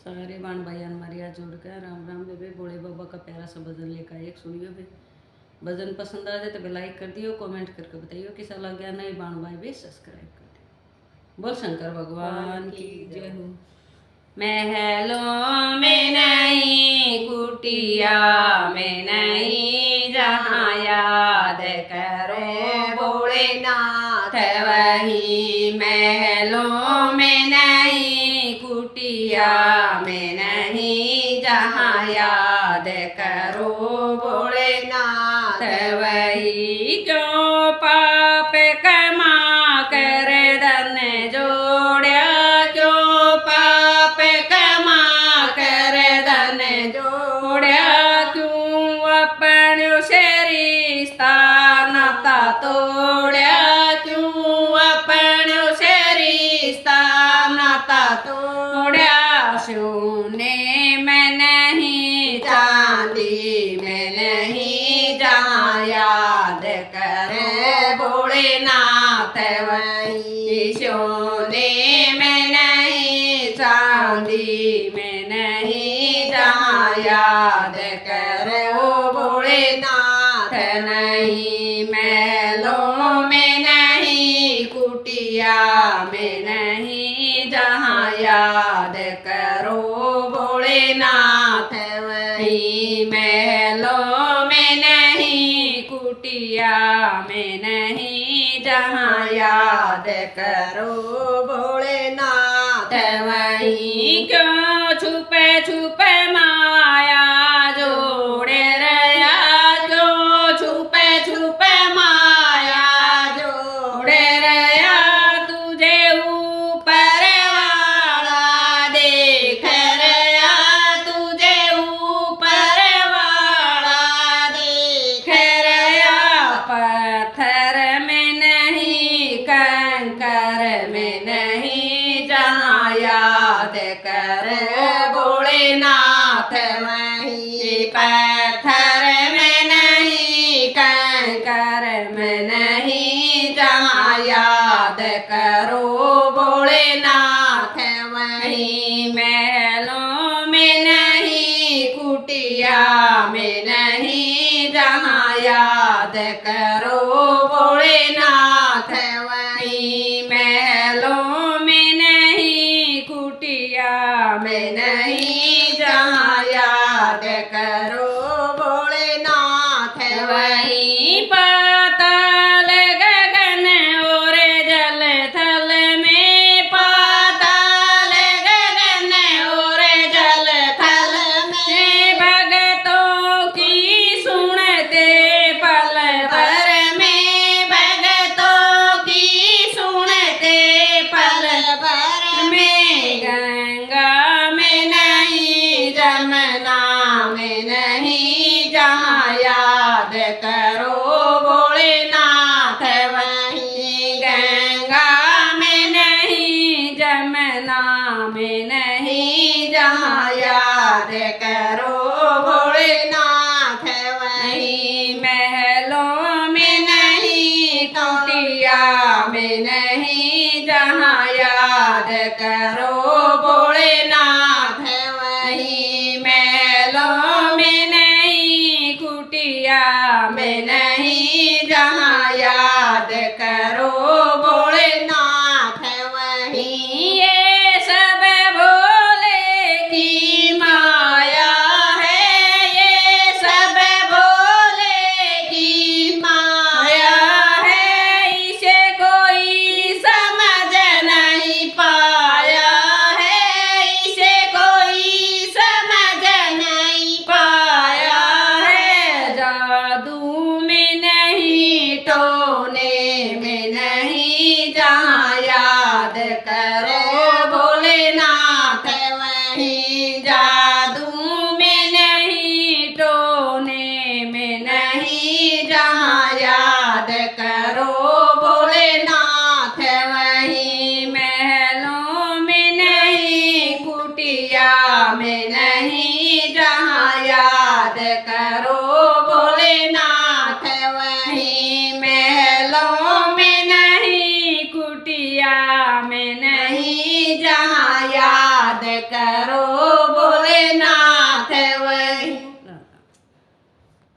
सारे बाण भाईयान हमारे हाथ जोड़ कर राम राम बेबे। भोले बाबा का प्यारा सा भजन लेकर आए, सुनियो बे। भजन पसंद आ जाए तो लाइक कर दियो, कमेंट करके बताइयो कैसा लग गया। नहीं बाण भाई भी सब्सक्राइब कर दियो। बोल शंकर भगवान की जय हो। महलों में नहीं, कुटिया में नहीं, जहाँ याद करो भोलेनाथ वही। महलों में नहीं, कुटिया में नहीं, जहाँ याद करो भोलेनाथ वही। क्यों पाप कमा कर धन जोड़िया, क्यों पाप कमा कर धन जोड़िया, क्यों अपने से रिश्ता नाता तोड़िया, क्यों अपने से रिश्ता नाता तोड़िया। सोने में नहीं, चांदी में नहीं, जहाँ याद करे भोलेनाथ वही। सोने में नहीं, चांदी में नहीं, जहाँ याद करो भोलेनाथ नहीं। महलों में नहीं, कुटिया में नहीं, जहाँ याद करो भोलेनाथ वही। महलों में नहीं, कुटिया में नहीं, जहाँ याद करो भोलेनाथ वही। क्यों छुपे छुपे माया जोड़े रया, क्यों छुपे छुपे माया जोड़े रया। तुझे ऊपर वाला देख रया, तुझे ऊपर वाला देख रया। पत्थर में नहीं, कंकर में नहीं, जहाँ याद कर भोलेनाथ वही। पत्थर में नहीं, कंकर में नहीं, जहाँ याद करो भोलेनाथ वही। महलों में नहीं, कुटिया में नहीं, जहाँ याद करो भोलेनाथ वही। महलों में नहीं, कुटिया में नहीं, जहाँ याद करो भोलेनाथ वही। पाताल गगन और जल थल में, पाताल गगन और जल थल में, भगतों की सुनते पल भर में, भगतों की सुनते पल भर में। गंगा में नहीं, जमुना में नहीं, जहाँ याद करो भोलेनाथ वही। गंगा में नहीं, जमुना में नहीं, जहाँ याद करो भोलेनाथ वही। महलों में नहीं, कुटिया में नहीं, जहाँ याद करो भोलेनाथ वही। महलों में नहीं, कुटिया में नहीं, जहाँ याद करो भोलेनाथ वही। ये सब भोले की माया है, ये सब भोले की माया है। इसे कोई समझ नहीं पाया है, इसे कोई समझ नहीं पाया है। जादू में नहीं, टोने में नहीं, जहाँ याद करो भोलेनाथ वही। जादू में नहीं, टोने में नहीं, जहाँ याद करो भोलेनाथ वही। महलों में नहीं, कुटिया में नहीं, जहाँ याद करो भोलेनाथ वही। महलों में नहीं, कुटिया में नहीं, जहाँ याद कर करो